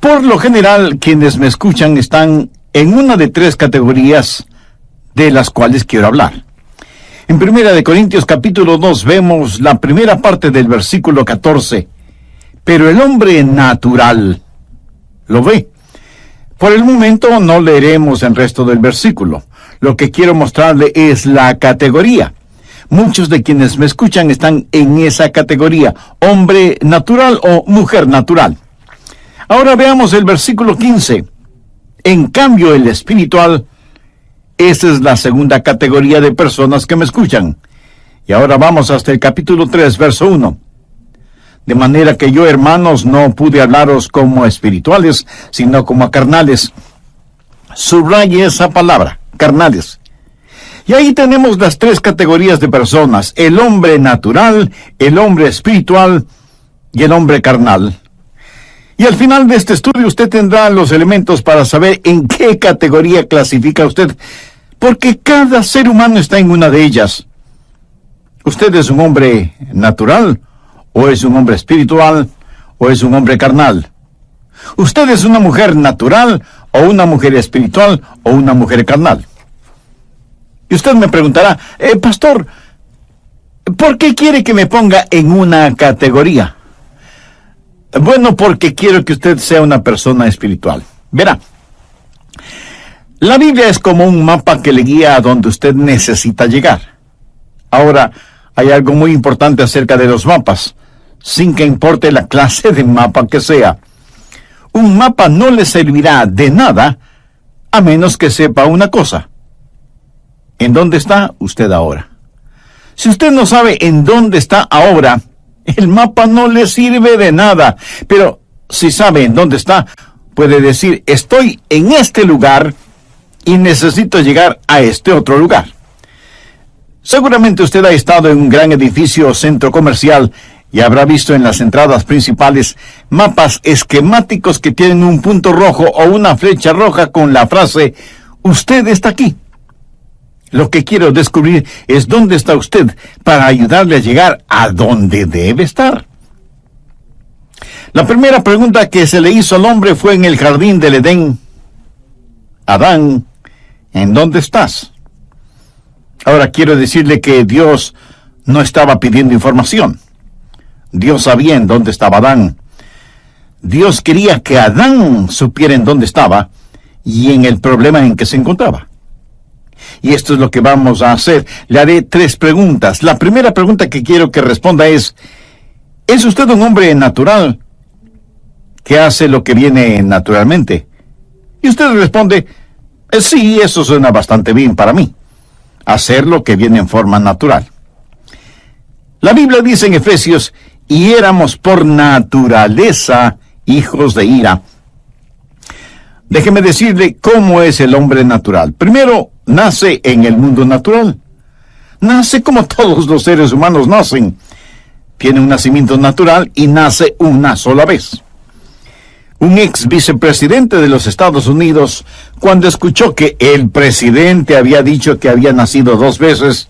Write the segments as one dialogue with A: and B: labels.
A: Por lo general, quienes me escuchan están en una de tres categorías de las cuales quiero hablar. En 1 Corintios capítulo 2 vemos la primera parte del versículo 14. Pero el hombre natural, ¿lo ve? Por el momento no leeremos el resto del versículo. Lo que quiero mostrarle es la categoría. Muchos de quienes me escuchan están en esa categoría, hombre natural o mujer natural. Ahora veamos el versículo 15. En cambio, el espiritual, esa es la segunda categoría de personas que me escuchan. Y ahora vamos hasta el capítulo 3, verso 1. De manera que yo, hermanos, no pude hablaros como espirituales, sino como a carnales. Subraye esa palabra, carnales. Y ahí tenemos las tres categorías de personas: el hombre natural, el hombre espiritual y el hombre carnal. Y al final de este estudio usted tendrá los elementos para saber en qué categoría clasifica usted, porque cada ser humano está en una de ellas. ¿Usted es un hombre natural, o es un hombre espiritual, o es un hombre carnal? ¿Usted es una mujer natural, o una mujer espiritual, o una mujer carnal? Y usted me preguntará, pastor, ¿por qué quiere que me ponga en una categoría? Bueno, porque quiero que usted sea una persona espiritual. Verá, la Biblia es como un mapa que le guía a donde usted necesita llegar. Ahora, hay algo muy importante acerca de los mapas, sin que importe la clase de mapa que sea. Un mapa no le servirá de nada a menos que sepa una cosa. ¿En dónde está usted ahora? Si usted no sabe en dónde está ahora, el mapa no le sirve de nada. Pero si sabe en dónde está, puede decir, estoy en este lugar y necesito llegar a este otro lugar. Seguramente usted ha estado en un gran edificio o centro comercial y habrá visto en las entradas principales mapas esquemáticos que tienen un punto rojo o una flecha roja con la frase, usted está aquí. Lo que quiero descubrir es dónde está usted para ayudarle a llegar a donde debe estar. La primera pregunta que se le hizo al hombre fue en el jardín del Edén. Adán, ¿en dónde estás? Ahora quiero decirle que Dios no estaba pidiendo información. Dios sabía en dónde estaba Adán. Dios quería que Adán supiera en dónde estaba y en el problema en que se encontraba. Y esto es lo que vamos a hacer. Le haré tres preguntas. La primera pregunta que quiero que responda ¿es usted un hombre natural que hace lo que viene naturalmente? Y usted responde, sí, eso suena bastante bien para mí. Hacer lo que viene en forma natural. La Biblia dice en Efesios, y éramos por naturaleza hijos de ira. Déjeme decirle cómo es el hombre natural. Primero, nace en el mundo natural. Nace como todos los seres humanos nacen. Tiene un nacimiento natural y nace una sola vez. Un ex vicepresidente de los Estados Unidos, cuando escuchó que el presidente había dicho que había nacido 2 veces,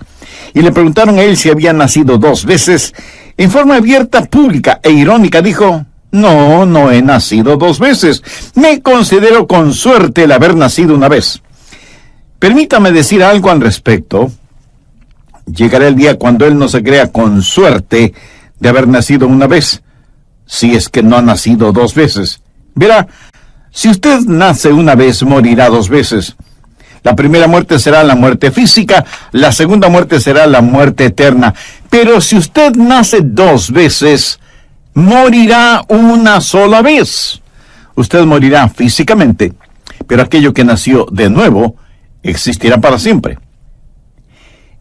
A: y le preguntaron a él si había nacido 2 veces, en forma abierta, pública e irónica dijo, no he nacido 2 veces. Me considero con suerte el haber nacido una vez. Permítame decir algo al respecto. Llegará el día cuando él no se crea con suerte de haber nacido una vez, si es que no ha nacido 2 veces. Verá, si usted nace una vez, morirá 2 veces. La primera muerte será la muerte física, la segunda muerte será la muerte eterna. Pero si usted nace 2 veces, morirá una sola vez. Usted morirá físicamente, pero aquello que nació de nuevo existirá para siempre.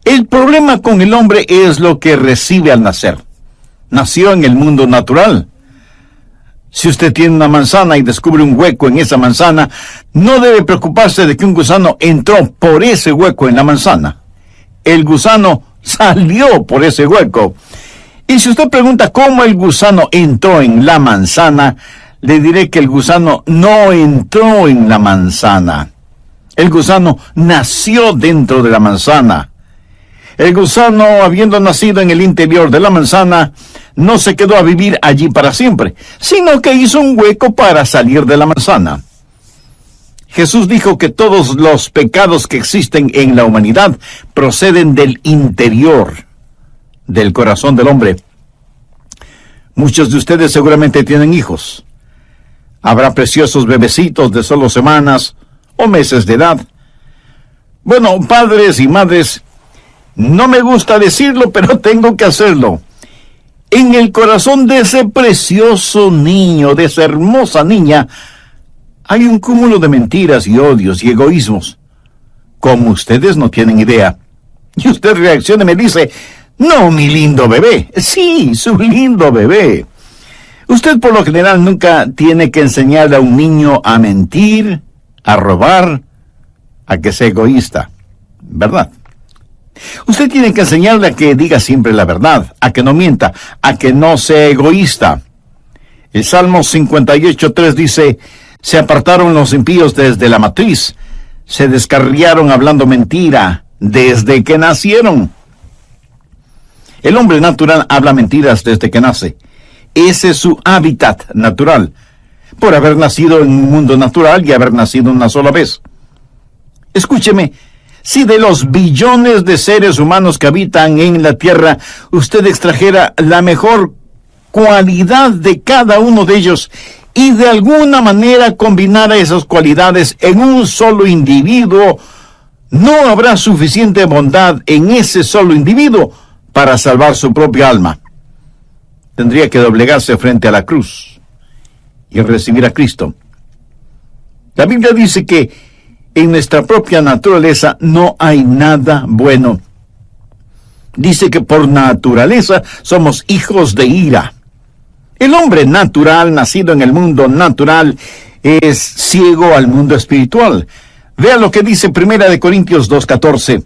A: El problema con el hombre es lo que recibe al nacer. Nació en el mundo natural. Si usted tiene una manzana y descubre un hueco en esa manzana, no debe preocuparse de que un gusano entró por ese hueco en la manzana. El gusano salió por ese hueco. Y si usted pregunta cómo el gusano entró en la manzana, le diré que el gusano no entró en la manzana. El gusano nació dentro de la manzana. El gusano, habiendo nacido en el interior de la manzana, no se quedó a vivir allí para siempre, sino que hizo un hueco para salir de la manzana. Jesús dijo que todos los pecados que existen en la humanidad proceden del interior, del corazón del hombre. Muchos de ustedes seguramente tienen hijos. Habrá preciosos bebecitos de solo semanas o meses de edad. Bueno, padres y madres, no me gusta decirlo, pero tengo que hacerlo. En el corazón de ese precioso niño, de esa hermosa niña, hay un cúmulo de mentiras y odios y egoísmos, como ustedes no tienen idea. Y usted reacciona y me dice, no, mi lindo bebé. Sí, su lindo bebé. Usted por lo general nunca tiene que enseñarle a un niño a mentir, a robar, a que sea egoísta, ¿verdad? Usted tiene que enseñarle a que diga siempre la verdad, a que no mienta, a que no sea egoísta. El Salmo 58:3 dice, se apartaron los impíos desde la matriz, se descarriaron hablando mentira desde que nacieron. El hombre natural habla mentiras desde que nace. Ese es su hábitat natural, por haber nacido en un mundo natural y haber nacido una sola vez. Escúcheme, si de los billones de seres humanos que habitan en la Tierra, usted extrajera la mejor cualidad de cada uno de ellos y de alguna manera combinara esas cualidades en un solo individuo, no habrá suficiente bondad en ese solo individuo para salvar su propia alma. Tendría que doblegarse frente a la cruz y recibir a Cristo. La Biblia dice que en nuestra propia naturaleza no hay nada bueno. Dice que por naturaleza somos hijos de ira. El hombre natural, nacido en el mundo natural, es ciego al mundo espiritual. Vea lo que dice 1 Corintios 2:14.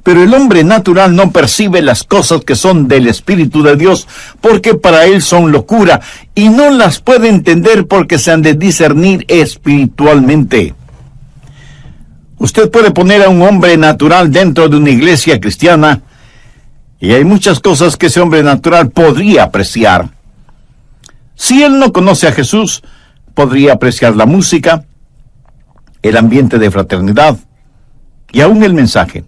A: Pero el hombre natural no percibe las cosas que son del Espíritu de Dios, porque para él son locura, y no las puede entender porque se han de discernir espiritualmente. Usted puede poner a un hombre natural dentro de una iglesia cristiana, y hay muchas cosas que ese hombre natural podría apreciar. Si él no conoce a Jesús, podría apreciar la música, el ambiente de fraternidad y aún el mensaje.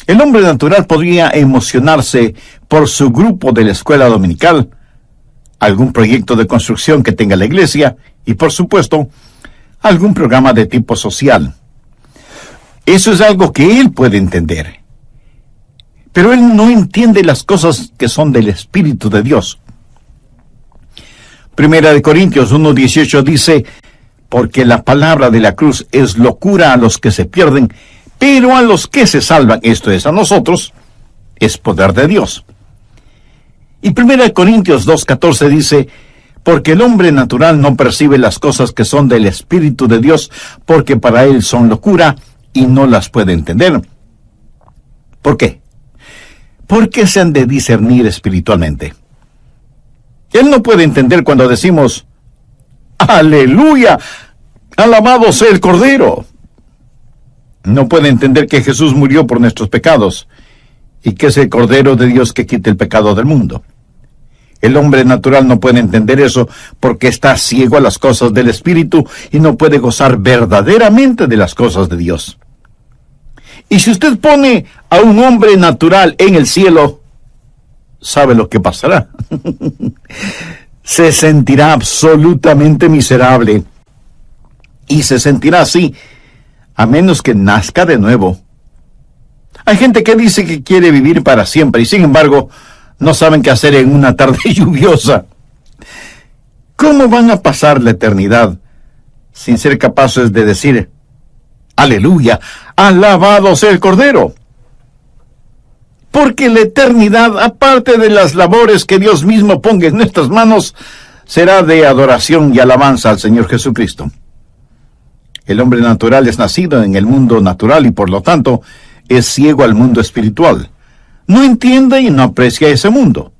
A: El hombre natural podría emocionarse por su grupo de la escuela dominical, algún proyecto de construcción que tenga la iglesia y, por supuesto, algún programa de tipo social. Eso es algo que él puede entender. Pero él no entiende las cosas que son del Espíritu de Dios. 1 Corintios 1:18 dice, porque la palabra de la cruz es locura a los que se pierden, pero a los que se salvan, esto es, a nosotros, es poder de Dios. Y 1 Corintios 2:14 dice, porque el hombre natural no percibe las cosas que son del Espíritu de Dios, porque para él son locura y no las puede entender. ¿Por qué? Porque se han de discernir espiritualmente. Él no puede entender cuando decimos, ¡aleluya! ¡Alabado sea el Cordero! No puede entender que Jesús murió por nuestros pecados y que es el Cordero de Dios que quita el pecado del mundo. El hombre natural no puede entender eso porque está ciego a las cosas del Espíritu y no puede gozar verdaderamente de las cosas de Dios. Y si usted pone a un hombre natural en el cielo, ¿sabe lo que pasará? Se sentirá absolutamente miserable. Y se sentirá así, a menos que nazca de nuevo. Hay gente que dice que quiere vivir para siempre y sin embargo no saben qué hacer en una tarde lluviosa. ¿Cómo van a pasar la eternidad sin ser capaces de decir, aleluya, alabado sea el Cordero? Porque la eternidad, aparte de las labores que Dios mismo ponga en nuestras manos, será de adoración y alabanza al Señor Jesucristo. El hombre natural es nacido en el mundo natural y por lo tanto es ciego al mundo espiritual. No entiende y no aprecia ese mundo.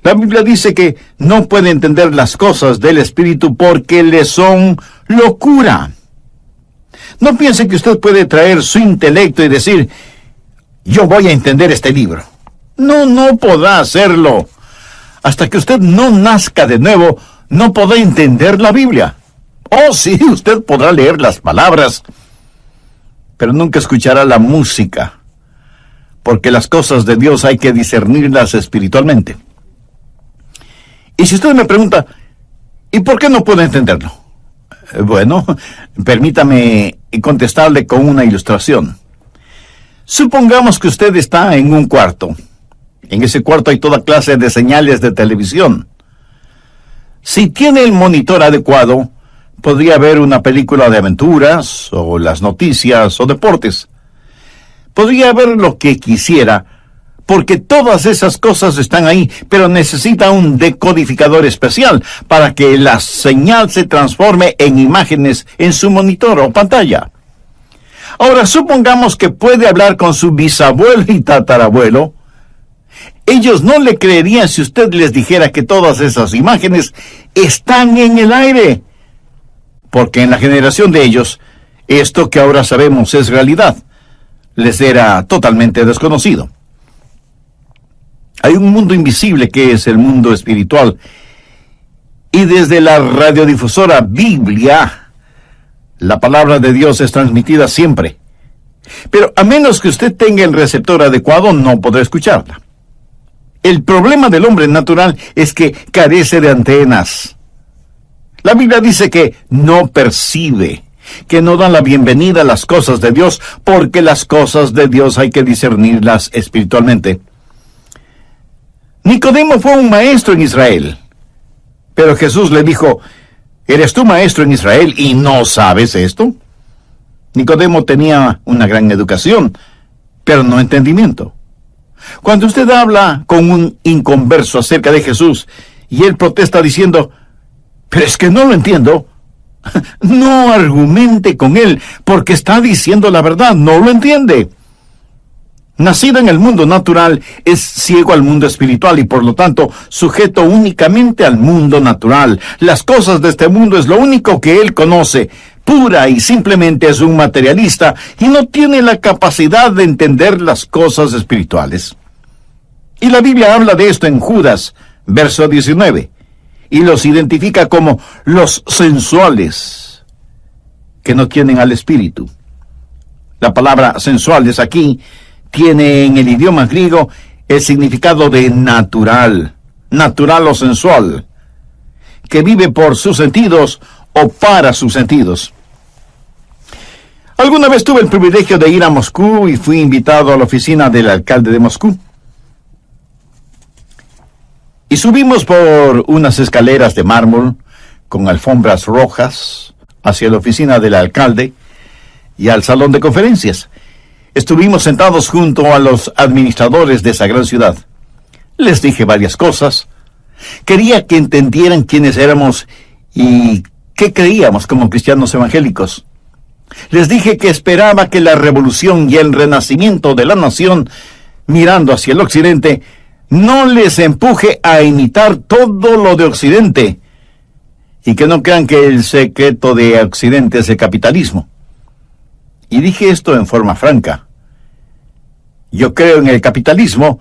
A: La Biblia dice que no puede entender las cosas del Espíritu porque le son locura. No piense que usted puede traer su intelecto y decir, yo voy a entender este libro. No podrá hacerlo. Hasta que usted no nazca de nuevo, no podrá entender la Biblia. Oh, sí, usted podrá leer las palabras, pero nunca escuchará la música, porque las cosas de Dios hay que discernirlas espiritualmente. Y si usted me pregunta, ¿y por qué no puedo entenderlo? Bueno, permítame contestarle con una ilustración. Supongamos que usted está en un cuarto. En ese cuarto hay toda clase de señales de televisión. Si tiene el monitor adecuado, podría ver una película de aventuras, o las noticias, o deportes. Podría ver lo que quisiera, porque todas esas cosas están ahí, pero necesita un decodificador especial para que la señal se transforme en imágenes en su monitor o pantalla. Ahora, supongamos que puede hablar con su bisabuelo y tatarabuelo. Ellos no le creerían si usted les dijera que todas esas imágenes están en el aire, porque en la generación de ellos, esto que ahora sabemos es realidad. Les era totalmente desconocido. Hay un mundo invisible que es el mundo espiritual, y desde la radiodifusora Biblia, la palabra de Dios es transmitida siempre. Pero a menos que usted tenga el receptor adecuado, no podrá escucharla. El problema del hombre natural es que carece de antenas. La Biblia dice que no percibe, que no dan la bienvenida a las cosas de Dios, porque las cosas de Dios hay que discernirlas espiritualmente. Nicodemo fue un maestro en Israel, pero Jesús le dijo, ¿eres tú maestro en Israel y no sabes esto? Nicodemo tenía una gran educación, pero no entendimiento. Cuando usted habla con un inconverso acerca de Jesús, y él protesta diciendo, pero es que no lo entiendo, no argumente con él, porque está diciendo la verdad, no lo entiende. Nacido en el mundo natural, es ciego al mundo espiritual y por lo tanto sujeto únicamente al mundo natural. Las cosas de este mundo es lo único que él conoce. Pura y simplemente es un materialista y no tiene la capacidad de entender las cosas espirituales. Y la Biblia habla de esto en Judas, verso 19, y los identifica como los sensuales, que no tienen al espíritu. La palabra sensuales aquí tiene en el idioma griego el significado de natural, natural o sensual, que vive por sus sentidos o para sus sentidos. Alguna vez tuve el privilegio de ir a Moscú y fui invitado a la oficina del alcalde de Moscú. Y subimos por unas escaleras de mármol con alfombras rojas hacia la oficina del alcalde y al salón de conferencias. Estuvimos sentados junto a los administradores de esa gran ciudad. Les dije varias cosas. Quería que entendieran quiénes éramos y qué creíamos como cristianos evangélicos. Les dije que esperaba que la revolución y el renacimiento de la nación, mirando hacia el occidente, no les empuje a imitar todo lo de occidente, y que no crean que el secreto de occidente es el capitalismo. Y dije esto en forma franca. Yo creo en el capitalismo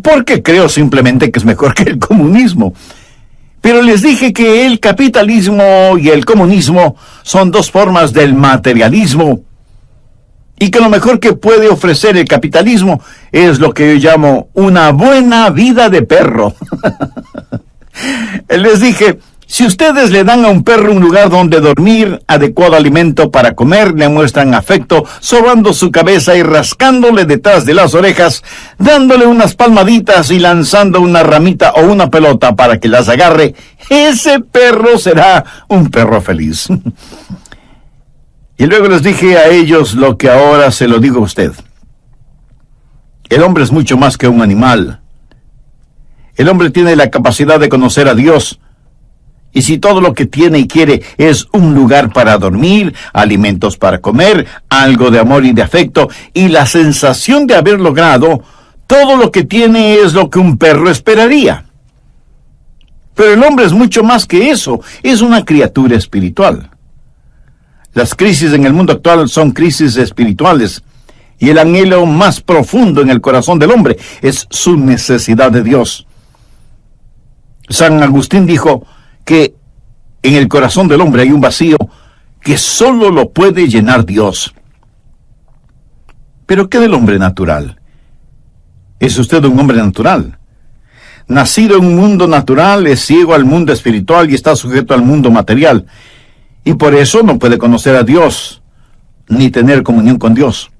A: porque creo simplemente que es mejor que el comunismo. Pero les dije que el capitalismo y el comunismo son dos formas del materialismo, y que lo mejor que puede ofrecer el capitalismo es lo que yo llamo una buena vida de perro. Les dije, si ustedes le dan a un perro un lugar donde dormir, adecuado alimento para comer, le muestran afecto, sobando su cabeza y rascándole detrás de las orejas, dándole unas palmaditas y lanzando una ramita o una pelota para que las agarre, ese perro será un perro feliz. Y luego les dije a ellos lo que ahora se lo digo a usted. El hombre es mucho más que un animal. El hombre tiene la capacidad de conocer a Dios. Y si todo lo que tiene y quiere es un lugar para dormir, alimentos para comer, algo de amor y de afecto, y la sensación de haber logrado, todo lo que tiene es lo que un perro esperaría. Pero el hombre es mucho más que eso, es una criatura espiritual. Las crisis en el mundo actual son crisis espirituales, y el anhelo más profundo en el corazón del hombre es su necesidad de Dios. San Agustín dijo que en el corazón del hombre hay un vacío que solo lo puede llenar Dios. ¿Pero qué del hombre natural? ¿Es usted un hombre natural? Nacido en un mundo natural, es ciego al mundo espiritual y está sujeto al mundo material. Y por eso no puede conocer a Dios, ni tener comunión con Dios.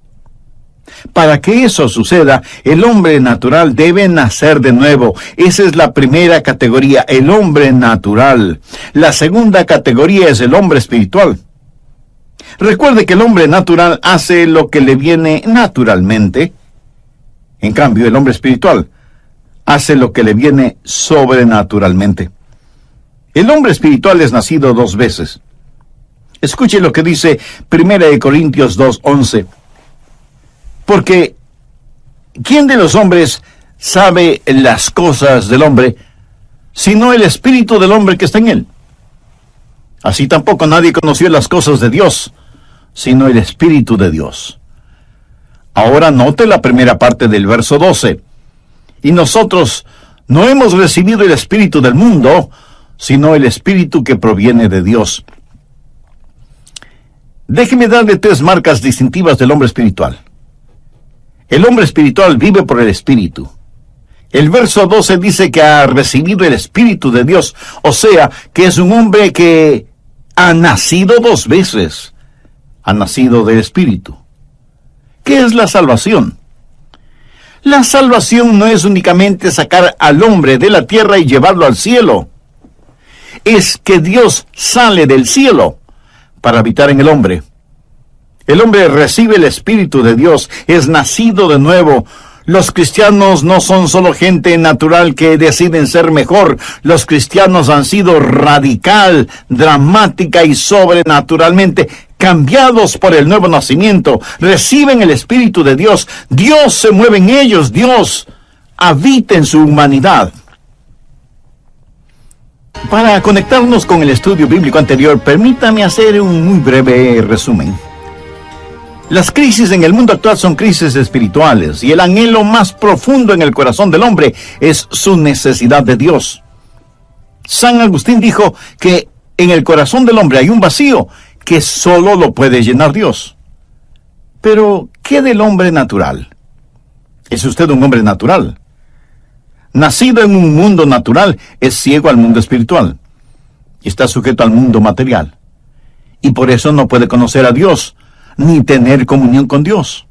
A: Para que eso suceda, el hombre natural debe nacer de nuevo. Esa es la primera categoría, el hombre natural. La segunda categoría es el hombre espiritual. Recuerde que el hombre natural hace lo que le viene naturalmente. En cambio, el hombre espiritual hace lo que le viene sobrenaturalmente. El hombre espiritual es nacido 2 veces. Escuche lo que dice 1 Corintios 2:11. Porque, ¿quién de los hombres sabe las cosas del hombre, sino el espíritu del hombre que está en él? Así tampoco nadie conoció las cosas de Dios, sino el espíritu de Dios. Ahora note la primera parte del verso 12. Y nosotros no hemos recibido el espíritu del mundo, sino el espíritu que proviene de Dios. Déjeme darle 3 marcas distintivas del hombre espiritual. El hombre espiritual vive por el Espíritu. El verso 12 dice que ha recibido el Espíritu de Dios, o sea, que es un hombre que ha nacido 2 veces. Ha nacido del Espíritu. ¿Qué es la salvación? La salvación no es únicamente sacar al hombre de la tierra y llevarlo al cielo. Es que Dios sale del cielo para habitar en el hombre. El hombre recibe el Espíritu de Dios, es nacido de nuevo. Los cristianos no son solo gente natural que deciden ser mejor. Los cristianos han sido radical, dramática y sobrenaturalmente cambiados por el nuevo nacimiento. Reciben el Espíritu de Dios. Dios se mueve en ellos. Dios habita en su humanidad. Para conectarnos con el estudio bíblico anterior, permítame hacer un muy breve resumen. Las crisis en el mundo actual son crisis espirituales, y el anhelo más profundo en el corazón del hombre es su necesidad de Dios. San Agustín dijo que en el corazón del hombre hay un vacío que solo lo puede llenar Dios. Pero, ¿qué del hombre natural? ¿Es usted un hombre natural? Nacido en un mundo natural, es ciego al mundo espiritual. Y está sujeto al mundo material. Y por eso no puede conocer a Dios, ni tener comunión con Dios.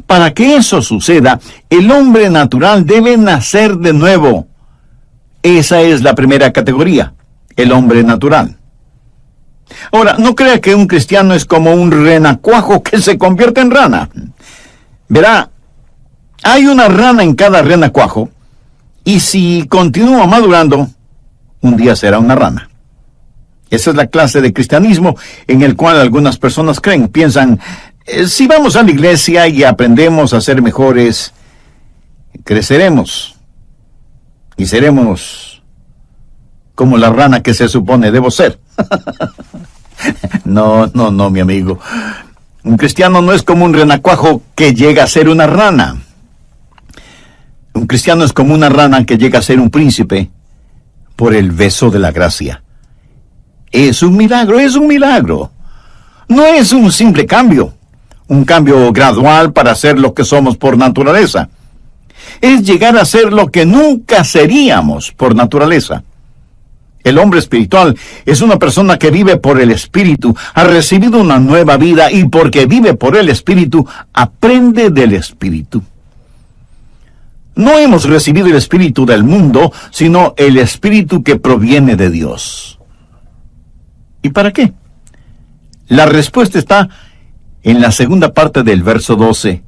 A: Para que eso suceda, el hombre natural debe nacer de nuevo. Esa es la primera categoría, el hombre natural. Ahora, no crea que un cristiano es como un renacuajo que se convierte en rana. Verá, hay una rana en cada renacuajo, y si continúa madurando, un día será una rana. Esa es la clase de cristianismo en el cual algunas personas creen, piensan, si vamos a la iglesia y aprendemos a ser mejores, creceremos y seremos como la rana que se supone debo ser. No, mi amigo. Un cristiano no es como un renacuajo que llega a ser una rana. Un cristiano es como una rana que llega a ser un príncipe por el beso de la gracia. Es un milagro, es un milagro. No es un simple cambio, un cambio gradual para ser lo que somos por naturaleza. Es llegar a ser lo que nunca seríamos por naturaleza. El hombre espiritual es una persona que vive por el Espíritu, ha recibido una nueva vida y porque vive por el Espíritu, aprende del Espíritu. No hemos recibido el Espíritu del mundo, sino el Espíritu que proviene de Dios. ¿Y para qué? La respuesta está en la segunda parte del verso 12.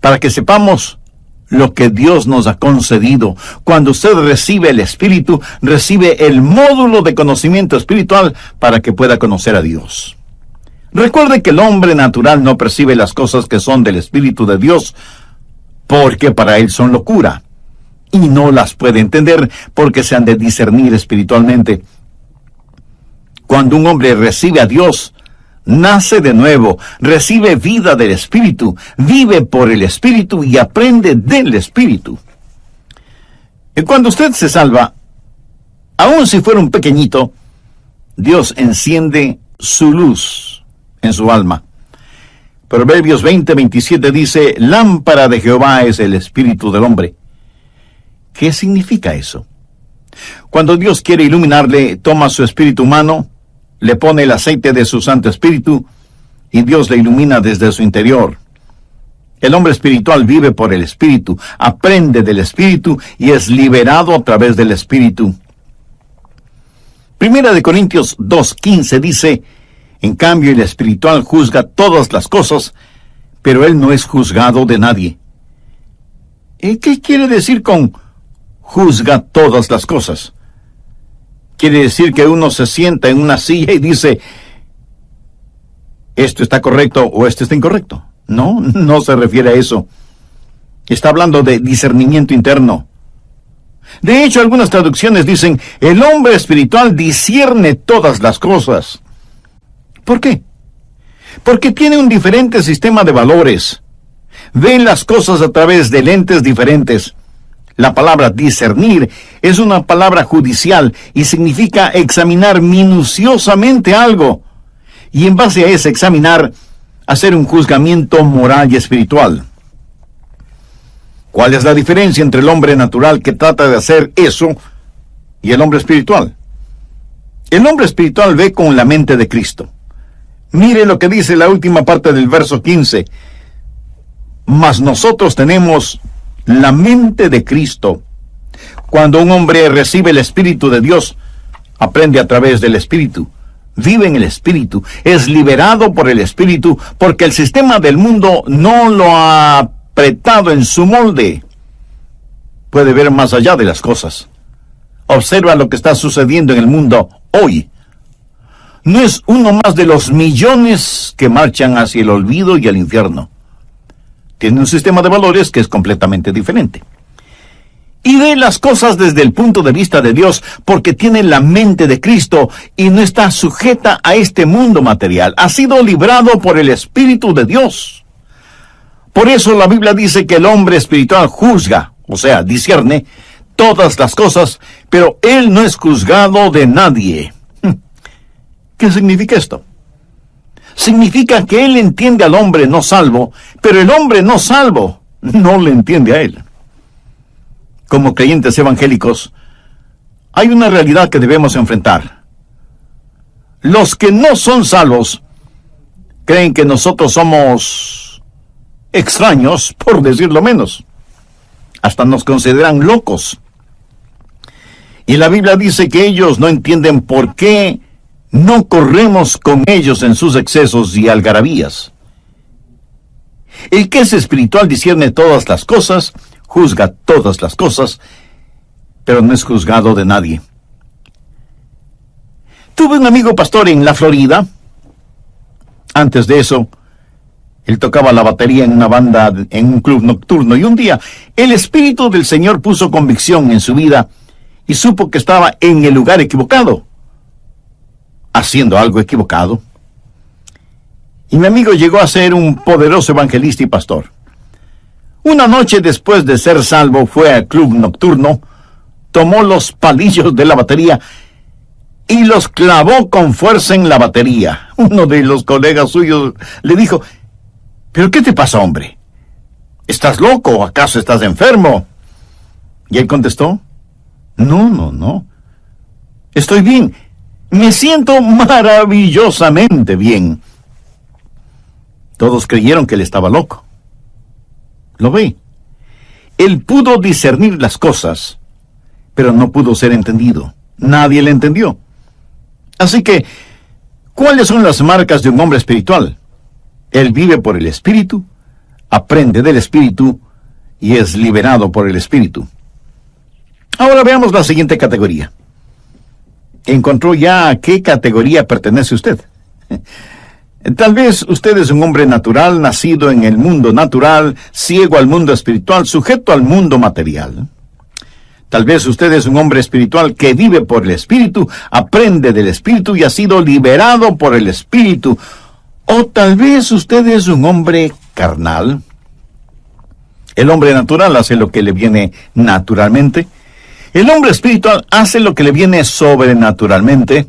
A: Para que sepamos lo que Dios nos ha concedido. Cuando usted recibe el Espíritu, recibe el módulo de conocimiento espiritual para que pueda conocer a Dios. Recuerde que el hombre natural no percibe las cosas que son del Espíritu de Dios, porque para él son locura, y no las puede entender porque se han de discernir espiritualmente. Cuando un hombre recibe a Dios, nace de nuevo, recibe vida del Espíritu, vive por el Espíritu y aprende del Espíritu. Y cuando usted se salva, Aun si fuera un pequeñito, Dios enciende su luz en su alma. Proverbios 20:27 dice, lámpara de Jehová es el espíritu del hombre. ¿Qué significa eso? Cuando Dios quiere iluminarle, toma su espíritu humano, le pone el aceite de su Santo Espíritu, y Dios le ilumina desde su interior. El hombre espiritual vive por el Espíritu, aprende del Espíritu y es liberado a través del Espíritu. Primera de Corintios 2:15 dice, en cambio el espiritual juzga todas las cosas, pero él no es juzgado de nadie. ¿Qué quiere decir con juzga todas las cosas? Quiere decir que uno se sienta en una silla y dice, esto está correcto o esto está incorrecto. No, no se refiere a eso. Está hablando de discernimiento interno. De hecho, algunas traducciones dicen, el hombre espiritual discierne todas las cosas. ¿Por qué? Porque tiene un diferente sistema de valores. Ve las cosas a través de lentes diferentes. La palabra discernir es una palabra judicial y significa examinar minuciosamente algo. Y en base a ese examinar, hacer un juzgamiento moral y espiritual. ¿Cuál es la diferencia entre el hombre natural que trata de hacer eso y el hombre espiritual? El hombre espiritual ve con la mente de Cristo. Mire lo que dice la última parte del verso 15. Mas nosotros tenemos la mente de Cristo. Cuando un hombre recibe el Espíritu de Dios, aprende a través del Espíritu. Vive en el Espíritu, es liberado por el Espíritu, porque el sistema del mundo no lo ha apretado en su molde. Puede ver más allá de las cosas. Observa lo que está sucediendo en el mundo hoy. No es uno más de los millones que marchan hacia el olvido y el infierno. Tiene un sistema de valores que es completamente diferente. Y ve las cosas desde el punto de vista de Dios, porque tiene la mente de Cristo y no está sujeta a este mundo material. Ha sido librado por el Espíritu de Dios. Por eso la Biblia dice que el hombre espiritual juzga, o sea, discierne todas las cosas, pero él no es juzgado de nadie. ¿Qué significa esto? Significa que él entiende al hombre no salvo, pero el hombre no salvo no le entiende a él. Como creyentes evangélicos, hay una realidad que debemos enfrentar. Los que no son salvos creen que nosotros somos extraños, por decirlo menos. Hasta nos consideran locos. Y la Biblia dice que ellos no entienden por qué no corremos con ellos en sus excesos y algarabías. El que es espiritual discierne todas las cosas, juzga todas las cosas, pero no es juzgado de nadie. Tuve un amigo pastor en la Florida. Antes de eso, él tocaba la batería en una banda, en un club nocturno, y un día el Espíritu del Señor puso convicción en su vida y supo que estaba en el lugar equivocado, haciendo algo equivocado. Y mi amigo llegó a ser un poderoso evangelista y pastor. Una noche después de ser salvo, fue al club nocturno, tomó los palillos de la batería y los clavó con fuerza en la batería. Uno de los colegas suyos le dijo, ¿pero qué te pasa, hombre? ¿Estás loco o acaso estás enfermo? Y él contestó, no. Estoy bien. Me siento maravillosamente bien. Todos creyeron que él estaba loco. ¿Lo ve? Él pudo discernir las cosas, pero no pudo ser entendido. Nadie le entendió. Así que, ¿cuáles son las marcas de un hombre espiritual? Él vive por el Espíritu, aprende del Espíritu y es liberado por el Espíritu. Ahora veamos la siguiente categoría. ¿Encontró ya a qué categoría pertenece usted? Tal vez usted es un hombre natural, nacido en el mundo natural, ciego al mundo espiritual, sujeto al mundo material. Tal vez usted es un hombre espiritual que vive por el Espíritu, aprende del Espíritu y ha sido liberado por el Espíritu. O tal vez usted es un hombre carnal. El hombre natural hace lo que le viene naturalmente. El hombre espiritual hace lo que le viene sobrenaturalmente.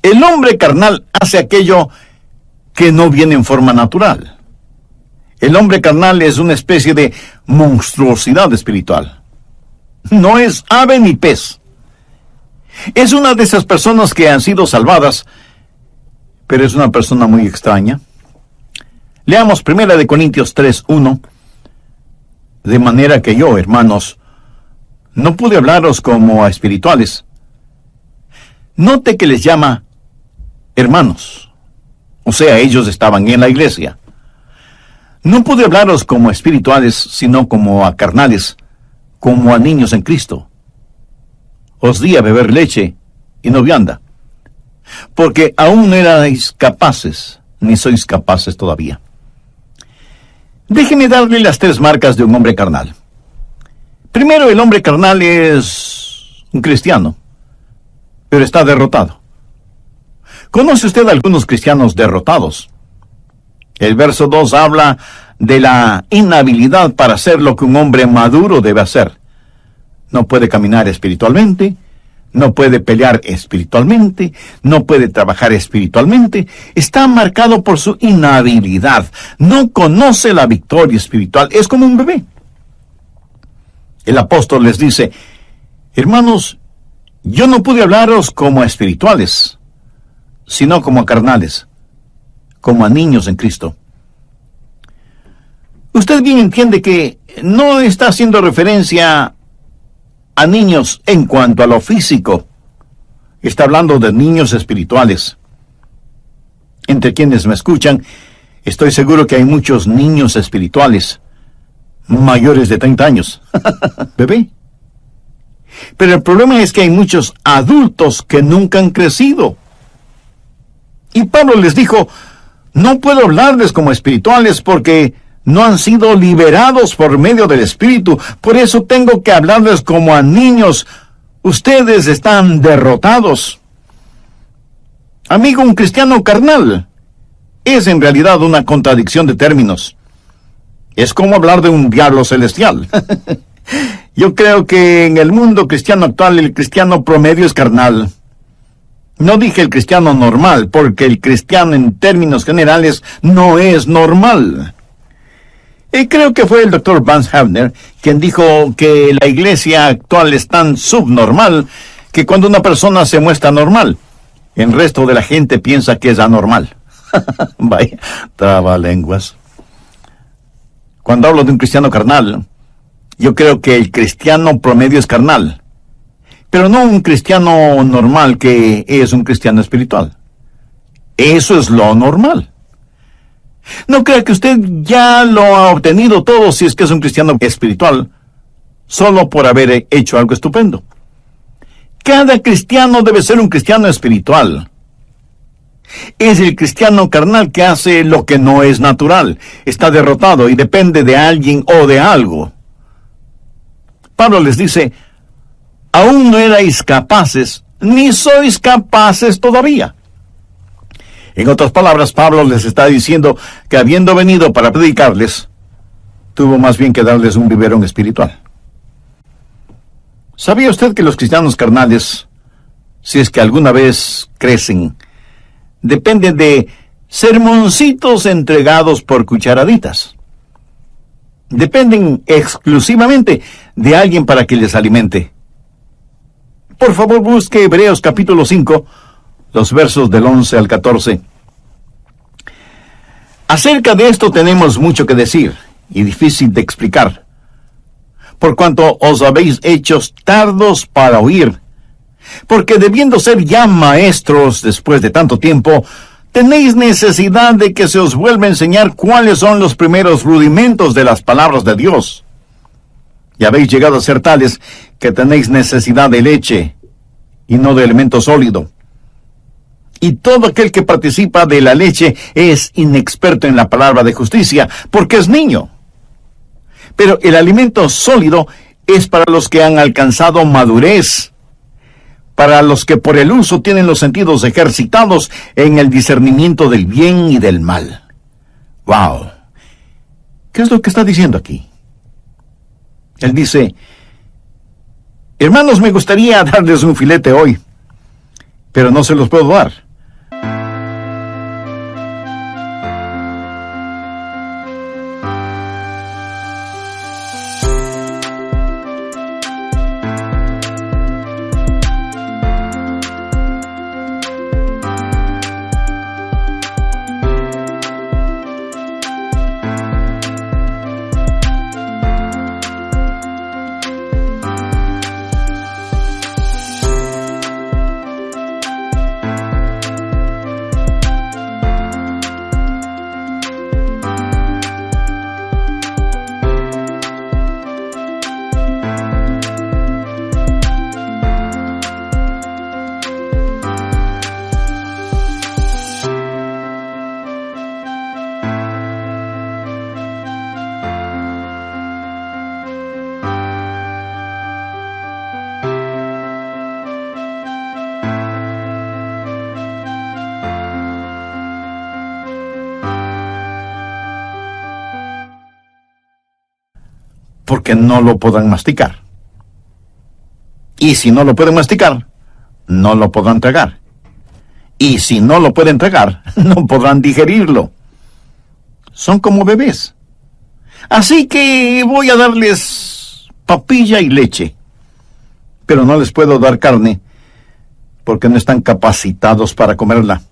A: El hombre carnal hace aquello que no viene en forma natural. El hombre carnal es una especie de monstruosidad espiritual. No es ave ni pez. Es una de esas personas que han sido salvadas, pero es una persona muy extraña. Leamos 1 Corintios 3:1. De manera que yo, hermanos, no pude hablaros como a espirituales. Note que les llama hermanos. O sea, ellos estaban en la iglesia. No pude hablaros como a espirituales, sino como a carnales, como a niños en Cristo. Os di a beber leche y no vianda, porque aún no erais capaces, ni sois capaces todavía. Déjeme darle las 3 marcas de un hombre carnal. Primero, el hombre carnal es un cristiano, pero está derrotado. ¿Conoce usted a algunos cristianos derrotados? El verso 2 habla de la inhabilidad para hacer lo que un hombre maduro debe hacer. No puede caminar espiritualmente, no puede pelear espiritualmente, no puede trabajar espiritualmente. Está marcado por su inhabilidad. No conoce la victoria espiritual. Es como un bebé. El apóstol les dice: hermanos, yo no pude hablaros como a espirituales, sino como a carnales, como a niños en Cristo. Usted bien entiende que no está haciendo referencia a niños en cuanto a lo físico. Está hablando de niños espirituales. Entre quienes me escuchan, estoy seguro que hay muchos niños espirituales mayores de 30 años. Bebé. Pero el problema es que hay muchos adultos que nunca han crecido. Y Pablo les dijo: no puedo hablarles como espirituales porque no han sido liberados por medio del Espíritu. Por eso tengo que hablarles como a niños. Ustedes están derrotados. Amigo, un cristiano carnal es en realidad una contradicción de términos. Es como hablar de un diablo celestial. Yo creo que en el mundo cristiano actual el cristiano promedio es carnal. No dije el cristiano normal, porque el cristiano en términos generales no es normal. Y creo que fue el Dr. Vance Havner quien dijo que la iglesia actual es tan subnormal que cuando una persona se muestra normal, el resto de la gente piensa que es anormal. Vaya, trabalenguas. Cuando hablo de un cristiano carnal, yo creo que el cristiano promedio es carnal, pero no un cristiano normal que es un cristiano espiritual. Eso es lo normal. No crea que usted ya lo ha obtenido todo si es que es un cristiano espiritual, solo por haber hecho algo estupendo. Cada cristiano debe ser un cristiano espiritual. Es el cristiano carnal que hace lo que no es natural, está derrotado y depende de alguien o de algo. Pablo les dice: aún no erais capaces, ni sois capaces todavía. En otras palabras, Pablo les está diciendo que habiendo venido para predicarles, tuvo más bien que darles un biberón espiritual. ¿Sabía usted que los cristianos carnales, si es que alguna vez crecen, dependen de sermoncitos entregados por cucharaditas? Dependen exclusivamente de alguien para que les alimente. Por favor, busque Hebreos capítulo 5, los versos del 11 al 14. Acerca de esto tenemos mucho que decir, y difícil de explicar, por cuanto os habéis hecho tardos para oír, porque debiendo ser ya maestros después de tanto tiempo, tenéis necesidad de que se os vuelva a enseñar cuáles son los primeros rudimentos de las palabras de Dios. Y habéis llegado a ser tales que tenéis necesidad de leche, y no de alimento sólido. Y todo aquel que participa de la leche es inexperto en la palabra de justicia, porque es niño. Pero el alimento sólido es para los que han alcanzado madurez, para los que por el uso tienen los sentidos ejercitados en el discernimiento del bien y del mal. ¡Wow! ¿Qué es lo que está diciendo aquí? Él dice: Hermanos, me gustaría darles un filete hoy, pero no se los puedo dar. Porque no lo podrán masticar. Y si no lo pueden masticar, no lo podrán tragar. Y si no lo pueden tragar, no podrán digerirlo. Son como bebés. Así que voy a darles papilla y leche. Pero no les puedo dar carne, porque no están capacitados para comerla.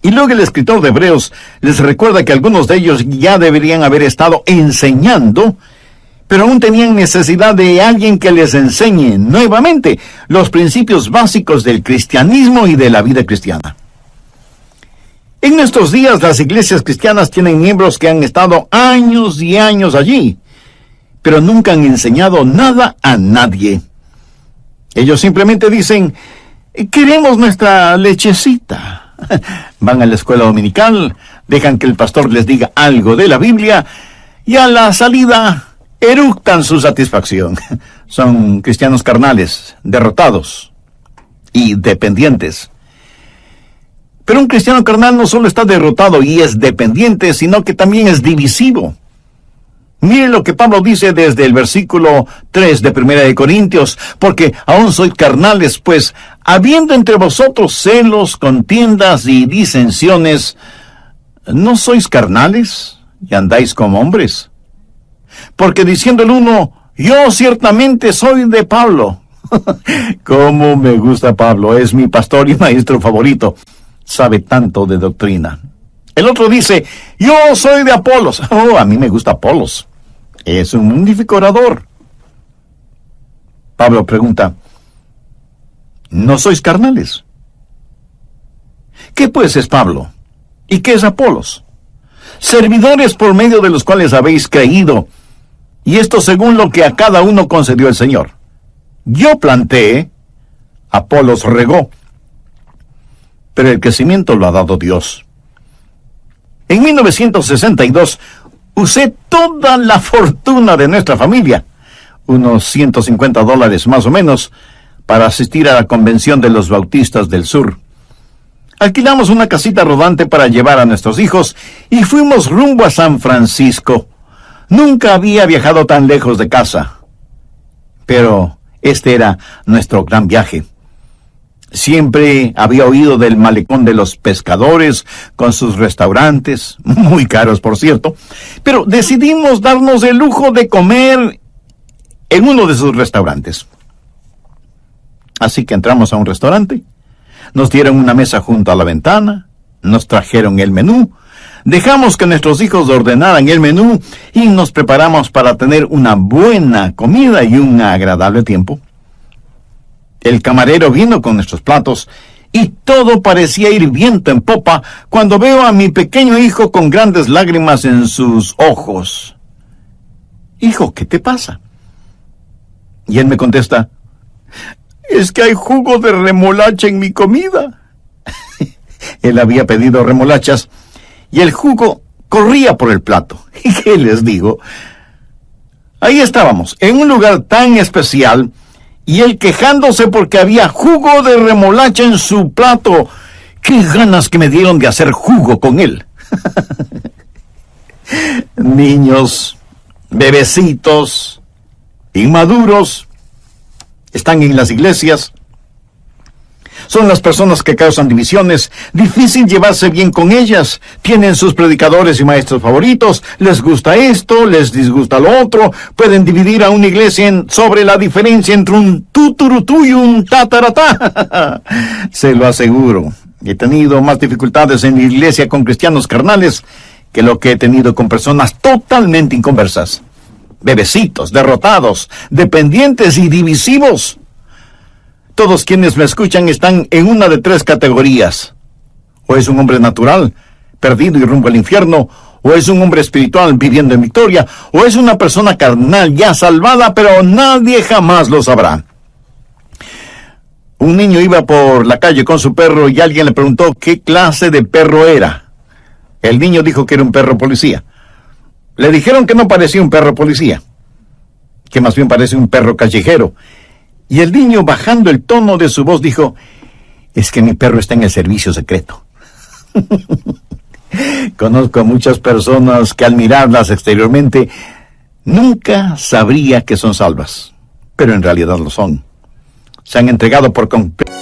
A: Y luego el escritor de Hebreos les recuerda que algunos de ellos ya deberían haber estado enseñando, pero aún tenían necesidad de alguien que les enseñe nuevamente los principios básicos del cristianismo y de la vida cristiana. En nuestros días las iglesias cristianas tienen miembros que han estado años y años allí, pero nunca han enseñado nada a nadie. Ellos simplemente dicen, queremos nuestra lechecita. Van a la escuela dominical, dejan que el pastor les diga algo de la Biblia y a la salida eructan su satisfacción. Son cristianos carnales, derrotados y dependientes. Pero un cristiano carnal no solo está derrotado y es dependiente, sino que también es divisivo. Mire lo que Pablo dice desde el versículo 3 de 1 de Corintios, porque aún sois carnales, pues, habiendo entre vosotros celos, contiendas y disensiones, ¿no sois carnales y andáis como hombres? Porque diciendo el uno, yo ciertamente soy de Pablo. Cómo me gusta Pablo, es mi pastor y maestro favorito, sabe tanto de doctrina. El otro dice, yo soy de Apolos. Oh, a mí me gusta Apolos. Es un magnífico orador. Pablo pregunta, ¿no sois carnales? ¿Qué pues es Pablo? ¿Y qué es Apolos? Servidores por medio de los cuales habéis creído, y esto según lo que a cada uno concedió el Señor. Yo planté, Apolos regó, pero el crecimiento lo ha dado Dios. En 1962, usé toda la fortuna de nuestra familia, unos $150 más o menos, para asistir a la convención de los bautistas del sur. Alquilamos una casita rodante para llevar a nuestros hijos y fuimos rumbo a San Francisco. Nunca había viajado tan lejos de casa, pero este era nuestro gran viaje. Siempre había oído del malecón de los pescadores, con sus restaurantes, muy caros por cierto, pero decidimos darnos el lujo de comer en uno de sus restaurantes. Así que entramos a un restaurante, nos dieron una mesa junto a la ventana, nos trajeron el menú, dejamos que nuestros hijos ordenaran el menú y nos preparamos para tener una buena comida y un agradable tiempo. El camarero vino con nuestros platos y todo parecía ir viento en popa cuando veo a mi pequeño hijo con grandes lágrimas en sus ojos. Hijo, ¿qué te pasa? Y él me contesta, es que hay jugo de remolacha en mi comida. Él había pedido remolachas y el jugo corría por el plato. ¿Y qué les digo? Ahí estábamos, en un lugar tan especial, y él quejándose porque había jugo de remolacha en su plato. ¡Qué ganas que me dieron de hacer jugo con él! Niños, bebecitos, inmaduros, están en las iglesias. Son las personas que causan divisiones, difícil llevarse bien con ellas, tienen sus predicadores y maestros favoritos, les gusta esto, les disgusta lo otro, pueden dividir a una iglesia sobre la diferencia entre un tuturutú y un tataratá. Se lo aseguro, he tenido más dificultades en la iglesia con cristianos carnales que lo que he tenido con personas totalmente inconversas, bebecitos, derrotados, dependientes y divisivos. Todos quienes me escuchan están en una de tres categorías. O es un hombre natural, perdido y rumbo al infierno, o es un hombre espiritual viviendo en victoria, o es una persona carnal ya salvada, pero nadie jamás lo sabrá. Un niño iba por la calle con su perro y alguien le preguntó qué clase de perro era. El niño dijo que era un perro policía. Le dijeron que no parecía un perro policía, que más bien parece un perro callejero. Y el niño, bajando el tono de su voz, dijo: es que mi perro está en el servicio secreto. Conozco a muchas personas que al mirarlas exteriormente nunca sabría que son salvas, pero en realidad lo son. Se han entregado por completo.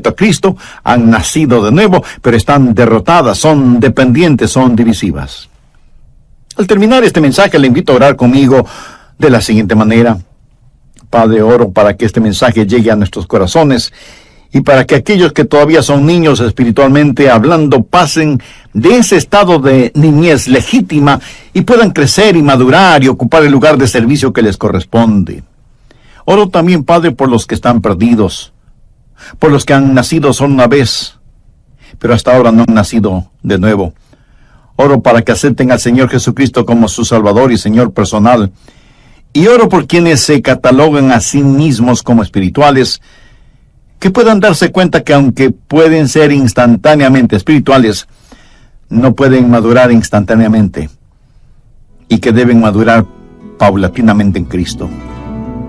A: A Cristo, han nacido de nuevo, pero están derrotadas, son dependientes, son divisivas. Al terminar este mensaje, le invito a orar conmigo de la siguiente manera. Padre, oro para que este mensaje llegue a nuestros corazones y para que aquellos que todavía son niños espiritualmente hablando pasen de ese estado de niñez legítima y puedan crecer y madurar y ocupar el lugar de servicio que les corresponde. Oro también, Padre, por los que están perdidos, por los que han nacido solo una vez, pero hasta ahora no han nacido de nuevo. Oro para que acepten al Señor Jesucristo como su Salvador y Señor personal. Y oro por quienes se catalogan a sí mismos como espirituales, que puedan darse cuenta que aunque pueden ser instantáneamente espirituales, no pueden madurar instantáneamente, y que deben madurar paulatinamente en Cristo.